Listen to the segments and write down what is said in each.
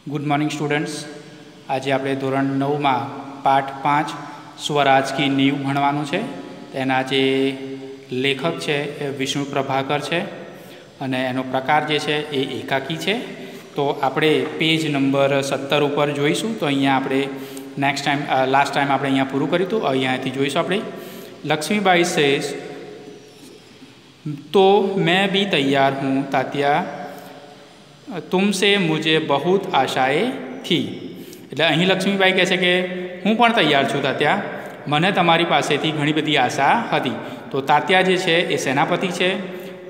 Good morning students. आज आप धोरण 9 में पाठ 5 स्वराज की नींव भणवानुं छे। तेना जे लेखक है विष्णु प्रभाकर है अने एनो प्रकार जे छे ए एकाकी है। तो आपणे पेज नंबर 17 पर जोईशुं। तो अहींया आपणे नेक्स्ट टाइम लास्ट टाइम आपणे अहींया पूरुं कर्युं हतुं। अहींयाथी जोईशुं आपणे। लक्ष्मीबाई सेज तो मैं भी तैयार हूँ तात्या, तुमसे मुझे बहुत आशाएं थी। એટલે અહીં લક્ષ્મીબાઈ કહે છે કે હું પણ તૈયાર છું તાત્યા, મને તમારી પાસેથી ઘણી બધી આશા હતી। તો તાત્યા જે છે એ સેનાપતિ છે,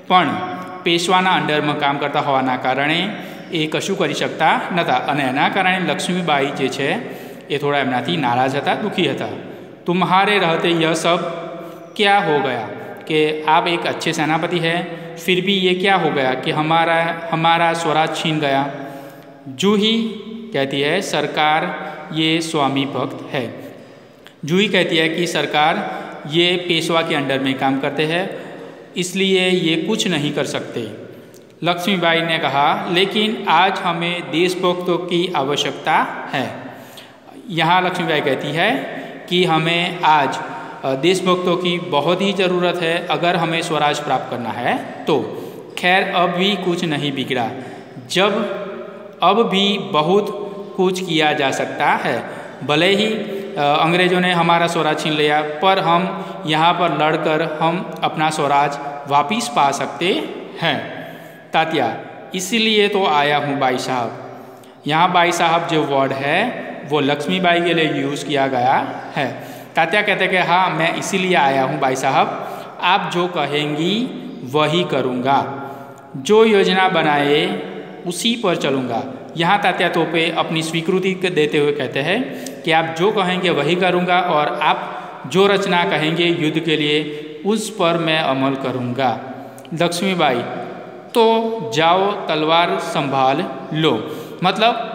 પણ પેશવાના અંડરમાં કામ કરતા હોવાના કારણે એ કશું કરી શકતા નહોતા અને એના કારણે લક્ષ્મીબાઈ જે છે એ થોડા એમનાથી નારાજ હતા, દુઃખી હતા। तुम्हारे रहते यह सब क्या हो गया कि आप एक अच्छे सेनापति हैं, फिर भी ये क्या हो गया कि हमारा स्वराज छीन गया। जूही कहती है सरकार ये स्वामी भक्त है। जूही कहती है कि सरकार ये पेशवा के अंडर में काम करते हैं, इसलिए ये कुछ नहीं कर सकते। लक्ष्मीबाई ने कहा लेकिन आज हमें देशभक्तों की आवश्यकता है। यहाँ लक्ष्मीबाई कहती है कि हमें आज देशभक्तों की बहुत ही ज़रूरत है अगर हमें स्वराज प्राप्त करना है। तो खैर अब भी कुछ नहीं बिगड़ा, जब अब भी बहुत कुछ किया जा सकता है। भले ही अंग्रेज़ों ने हमारा स्वराज छीन लिया, पर हम यहाँ पर लड़कर हम अपना स्वराज वापस पा सकते हैं। तात्या इसीलिए तो आया हूँ बाई साहब। यहाँ बाई साहब जो वर्ड है वो लक्ष्मीबाई के लिए यूज़ किया गया है। तात्या कहते हैं कि हाँ मैं इसीलिए आया हूँ बाई साहब, आप जो कहेंगी वही करूँगा, जो योजना बनाए उसी पर चलूँगा। यहाँ तात्या तोपे अपनी स्वीकृति देते हुए कहते हैं कि आप जो कहेंगे वही करूँगा और आप जो रचना कहेंगे युद्ध के लिए उस पर मैं अमल करूँगा। लक्ष्मीबाई तो जाओ तलवार संभाल लो। मतलब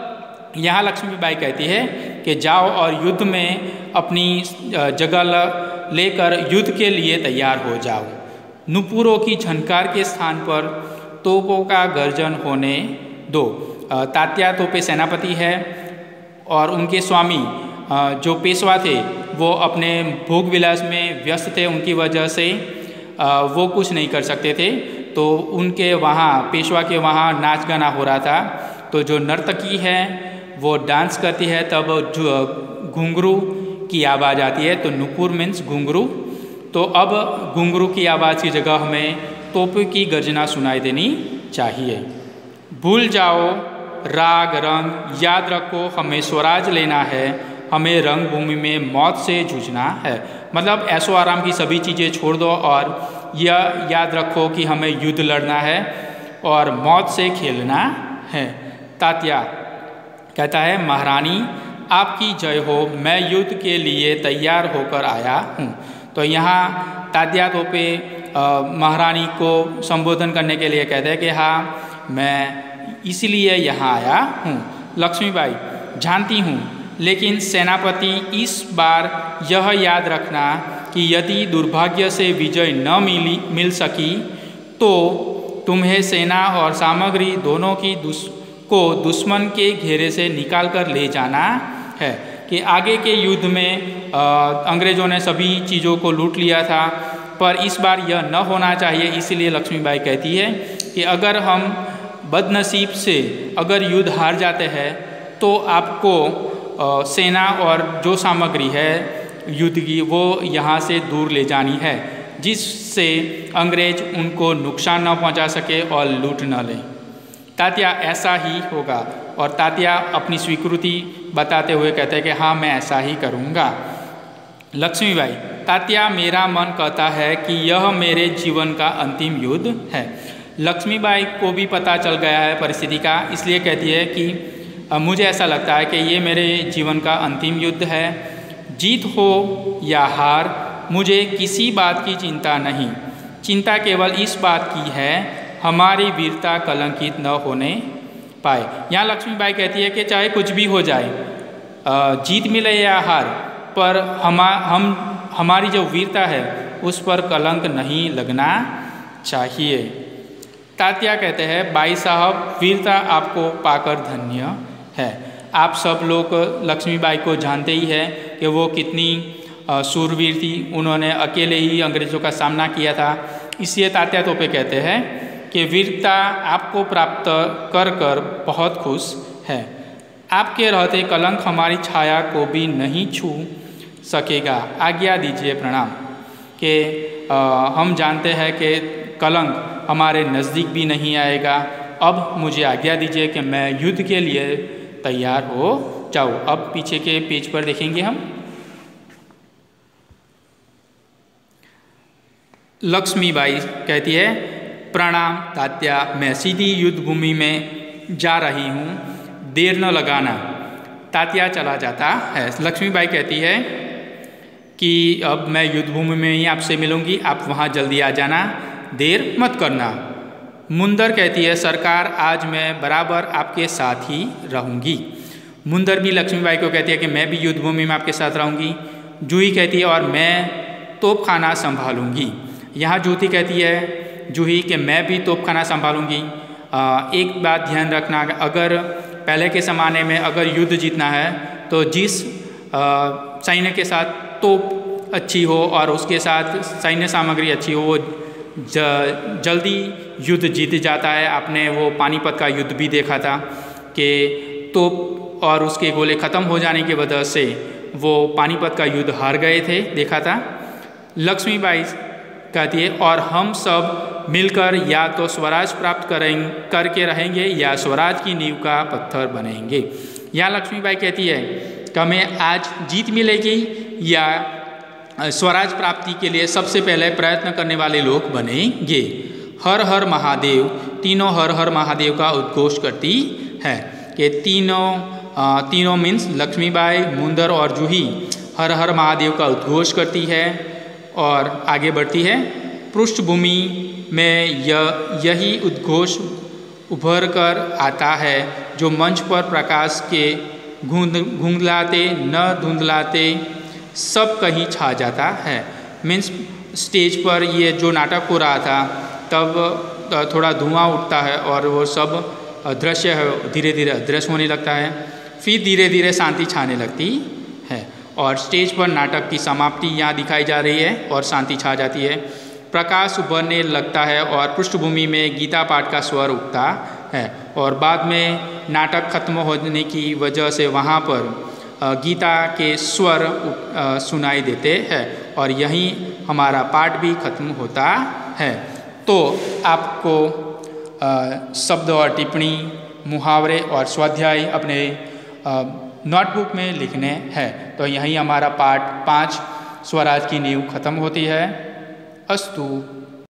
यहाँ लक्ष्मीबाई कहती है कि जाओ और युद्ध में अपनी जगह लेकर युद्ध के लिए तैयार हो जाओ। नुपुरों की झनकार के स्थान पर तोपों का गर्जन होने दो। तात्या तोपे सेनापति है और उनके स्वामी जो पेशवा थे वो अपने भोग विलास में व्यस्त थे, उनकी वजह से वो कुछ नहीं कर सकते थे। तो उनके वहाँ पेशवा के वहाँ नाच गाना हो रहा था। तो जो नर्तकी है वो डांस करती है, तब घुंघरू की आवाज़ आती है। तो नुपुर मीन्स घुंघरू। तो अब घुंघरू की आवाज़ की जगह हमें तोप की गर्जना सुनाई देनी चाहिए। भूल जाओ राग रंग, याद रखो हमें स्वराज लेना है, हमें रंगभूमि में मौत से जूझना है। मतलब ऐशो आराम की सभी चीज़ें छोड़ दो और यह याद रखो कि हमें युद्ध लड़ना है और मौत से खेलना है। तात्या कहता है महारानी आपकी जय हो, मैं युद्ध के लिए तैयार होकर आया हूँ। तो यहाँ तात्या तोपे महारानी को संबोधन करने के लिए कहते हैं कि हाँ मैं इसलिए यहाँ आया हूँ। लक्ष्मीबाई जानती हूँ, लेकिन सेनापति इस बार यह याद रखना कि यदि दुर्भाग्य से विजय न मिल सकी तो तुम्हें सेना और सामग्री दोनों की को दुश्मन के घेरे से निकाल कर ले जाना है। कि आगे के युद्ध में अंग्रेज़ों ने सभी चीज़ों को लूट लिया था, पर इस बार यह न होना चाहिए। इसलिए लक्ष्मीबाई कहती है कि अगर हम बदनसीब से अगर युद्ध हार जाते हैं तो आपको सेना और जो सामग्री है युद्ध की वो यहाँ से दूर ले जानी है, जिससे अंग्रेज उनको नुकसान न पहुँचा सके और लूट न लें। तात्या ऐसा ही होगा। और तात्या अपनी स्वीकृति बताते हुए कहते हैं कि हाँ मैं ऐसा ही करूँगा। लक्ष्मीबाई तात्या मेरा मन कहता है कि यह मेरे जीवन का अंतिम युद्ध है। लक्ष्मीबाई को भी पता चल गया है परिस्थिति का, इसलिए कहती है कि मुझे ऐसा लगता है कि ये मेरे जीवन का अंतिम युद्ध है। जीत हो या हार मुझे किसी बात की चिंता नहीं, चिंता केवल इस बात की है हमारी वीरता कलंकित न होने पाए। यहाँ लक्ष्मीबाई कहती है कि चाहे कुछ भी हो जाए, जीत मिले या हार, पर हमारी जो वीरता है उस पर कलंक नहीं लगना चाहिए। तात्या कहते हैं बाई साहब वीरता आपको पाकर धन्य है। आप सब लोग लक्ष्मीबाई को जानते ही है कि वो कितनी शूरवीर थी। उन्होंने अकेले ही अंग्रेज़ों का सामना किया था। इसलिए तात्या टोपे कहते हैं कि वीरता आपको प्राप्त कर कर बहुत खुश है। आपके रहते कलंक हमारी छाया को भी नहीं छू सकेगा। आज्ञा दीजिए प्रणाम। कि हम जानते हैं कि कलंक हमारे नज़दीक भी नहीं आएगा। अब मुझे आज्ञा दीजिए कि मैं युद्ध के लिए तैयार हो जाऊँ। अब पीछे के पेज पर देखेंगे हम। लक्ष्मीबाई कहती है, प्रणाम तात्या, मैं सीधी युद्ध भूमि में जा रही हूँ, देर न लगाना। तात्या चला जाता है। लक्ष्मीबाई कहती है कि अब मैं युद्ध भूमि में ही आपसे मिलूँगी, आप वहाँ जल्दी आ जाना, देर मत करना। मुंदर कहती है, सरकार आज मैं बराबर आपके साथ ही रहूँगी। मुंदर भी लक्ष्मीबाई को कहती है कि मैं भी युद्ध भूमि में आपके साथ रहूँगी। जूही कहती है, और मैं तोपखाना संभालूँगी। यहाँ जूही कहती है जूही कि मैं भी तोपखाना संभालूँगी। एक बात ध्यान रखना, अगर पहले के ज़माने में अगर युद्ध जीतना है तो जिस सैन्य के साथ तोप अच्छी हो और उसके साथ सैन्य सामग्री अच्छी हो, वो जल्दी युद्ध जीत जाता है। आपने वो पानीपत का युद्ध भी देखा था कि तोप और उसके गोले ख़त्म हो जाने की वजह से वो पानीपत का युद्ध हार गए थे, देखा था। लक्ष्मीबाई कहती है, और हम सब मिलकर या तो स्वराज प्राप्त करके रहेंगे या स्वराज की नींव का पत्थर बनेंगे। यहाँ लक्ष्मीबाई कहती है कि हमें आज जीत मिलेगी या स्वराज प्राप्ति के लिए सबसे पहले प्रयत्न करने वाले लोग बनेंगे। हर हर महादेव, तीनों हर हर महादेव का उद्घोष करती है कि तीनों मीन्स लक्ष्मीबाई, मुंदर और जूही हर हर महादेव का उद्घोष करती है और आगे बढ़ती है। पृष्ठभूमि में यही उद्घोष उभर कर आता है जो मंच पर प्रकाश के घुंघलाते न धुंधलाते सब कहीं छा जाता है। मीन्स स्टेज पर ये जो नाटक हो रहा था तब थोड़ा धुआं उठता है और वो सब दृश्य है धीरे धीरे अदृश्य होने लगता है, फिर धीरे धीरे शांति छाने लगती है और स्टेज पर नाटक की समाप्ति यहाँ दिखाई जा रही है और शांति छा जाती है। प्रकाश उभरने लगता है और पृष्ठभूमि में गीता पाठ का स्वर उठता है और बाद में नाटक खत्म होने की वजह से वहाँ पर गीता के स्वर सुनाई देते हैं और यहीं हमारा पाठ भी खत्म होता है। तो आपको शब्द और टिप्पणी, मुहावरे और स्वाध्याय अपने नोटबुक में लिखने हैं। तो यहीं हमारा पाठ 5 स्वराज की नींव खत्म होती है। अस्तु।